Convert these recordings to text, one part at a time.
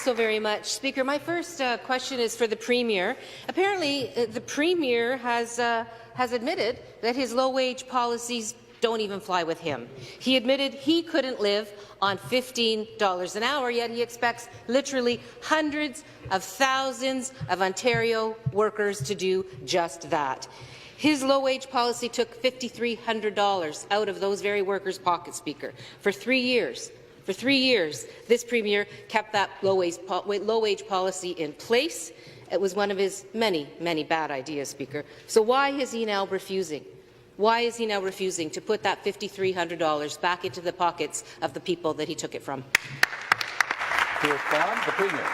so very much. Speaker, my first question is for the Premier. Apparently, the Premier has admitted that his low-wage policies don't even fly with him. He admitted he couldn't live on $15 an hour, yet he expects literally hundreds of thousands of Ontario workers to do just that. His low-wage policy took $5,300 out of those very workers' pockets, Speaker, for 3 years. For 3 years, this Premier kept that low-wage policy in place. It was one of his many, many bad ideas, Speaker. So why is he now refusing? Why is he now refusing to put that $5,300 back into the pockets of the people that he took it from? To respond, the Premier.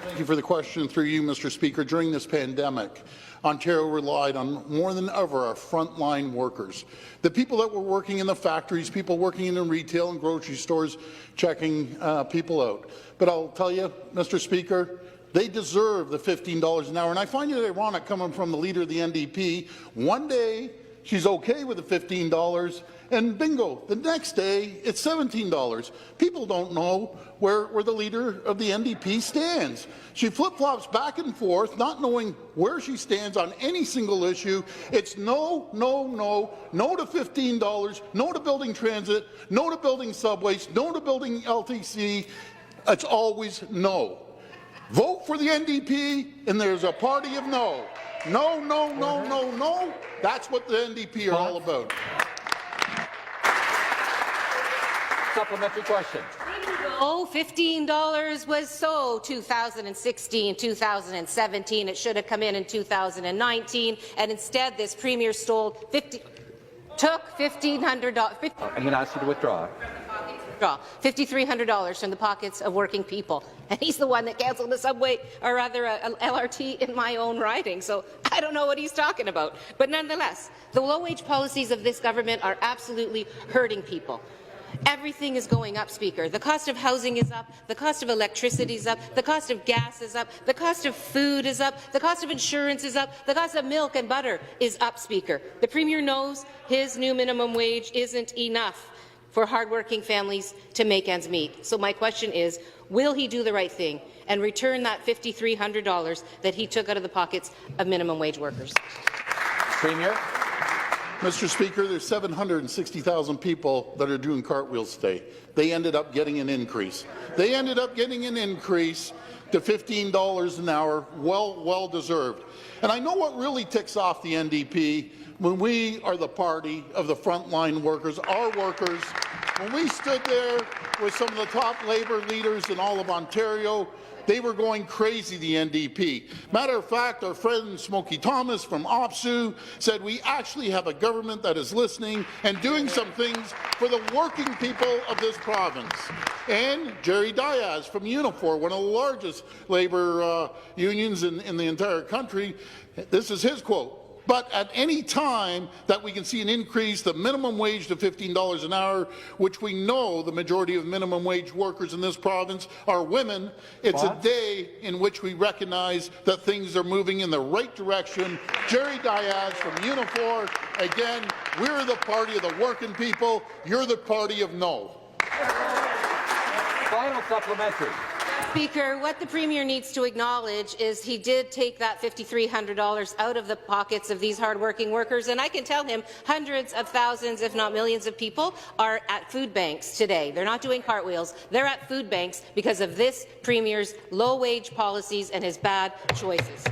Thank you for the question. Through you, Mr. Speaker. During this pandemic, Ontario relied on more than ever our frontline workers, the people that were working in the factories, people working in the retail and grocery stores, checking people out. But I'll tell you, Mr. Speaker, they deserve the $15 an hour. And I find it ironic coming from the leader of the NDP. One day, she's okay with the $15, and bingo, the next day, it's $17. People don't know where the leader of the NDP stands. She flip-flops back and forth, not knowing where she stands on any single issue. It's no, no, no, no to $15, no to building transit, no to building subways, no to building LTC. It's always no. Vote for the NDP, and there's a party of no. No, no, no, no, no. That's what the NDP are all about. Supplementary question. Oh, $15 was so 2016, 2017. It should have come in 2019, and instead this Premier took $1,500. I'm going to ask you to withdraw. $5,300 from the pockets of working people, and he's the one that cancelled the subway, or rather a LRT in my own riding, so I don't know what he's talking about. But nonetheless, the low-wage policies of this government are absolutely hurting people. Everything is going up, Speaker. The cost of housing is up, the cost of electricity is up, the cost of gas is up, the cost of food is up, the cost of insurance is up, the cost of milk and butter is up, Speaker. The Premier knows his new minimum wage isn't enough for hardworking families to make ends meet. So my question is, will he do the right thing and return that $5,300 that he took out of the pockets of minimum wage workers? Premier. Mr. Speaker, there's 760,000 people that are doing cartwheels today. They ended up getting an increase. They ended up getting an increase to $15 an hour, well deserved. And I know what really ticks off the NDP when we are the party of the frontline workers, our workers. When we stood there with some of the top labour leaders in all of Ontario, they were going crazy, the NDP. Matter of fact, our friend Smokey Thomas from OPSU said we actually have a government that is listening and doing some things for the working people of this province. And Jerry Diaz from Unifor, one of the largest labour unions in the entire country, this is his quote. But at any time that we can see an increase, the minimum wage to $15 an hour, which we know the majority of minimum wage workers in this province are women, it's a day in which we recognize that things are moving in the right direction. Jerry Diaz from Unifor, again, we're the party of the working people. You're the party of no. Final supplementary. Speaker, what the Premier needs to acknowledge is he did take that $5,300 out of the pockets of these hardworking workers, and I can tell him hundreds of thousands, if not millions of people are at food banks today. They're not doing cartwheels. They're at food banks because of this Premier's low-wage policies and his bad choices.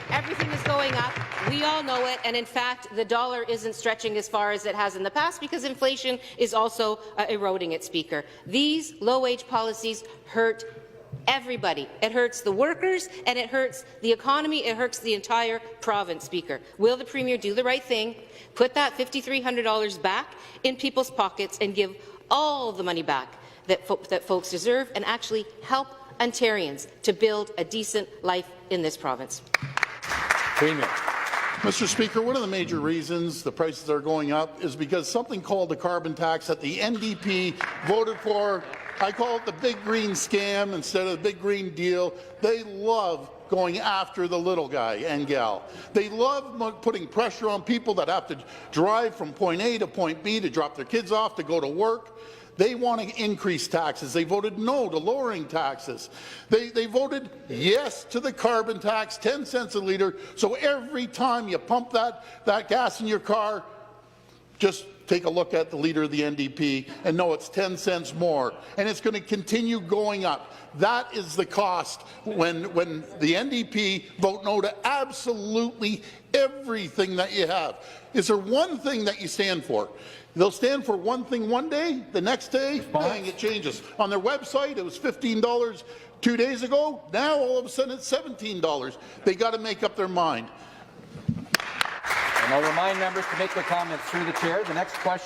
Everything is going up. We all know it. And in fact, the dollar isn't stretching as far as it has in the past because inflation is also eroding it, Speaker. These low-wage policies hurt everybody. It hurts the workers, and it hurts the economy. It hurts the entire province, Speaker. Will the Premier do the right thing, put that $5,300 back in people's pockets and give all the money back that folks deserve, and actually help Ontarians to build a decent life in this province? Premier. Mr. Speaker, one of the major reasons the prices are going up is because something called the carbon tax that the NDP voted for. I call it the big green scam instead of the big green deal. They love going after the little guy and gal. They love putting pressure on people that have to drive from point A to point B to drop their kids off to go to work. They want to increase taxes. They voted no to lowering taxes. They voted yes to the carbon tax, 10 cents a litre. So every time you pump that gas in your car, just take a look at the leader of the NDP and know it's 10 cents more, and it's going to continue going up. That is the cost when the NDP vote no to absolutely everything that you have. Is there one thing that you stand for? They'll stand for one thing one day, the next day, bang, it changes. On their website, it was $15 2 days ago. Now, all of a sudden, it's $17. They got to make up their mind. And I'll remind members to make their comments through the chair. The next question.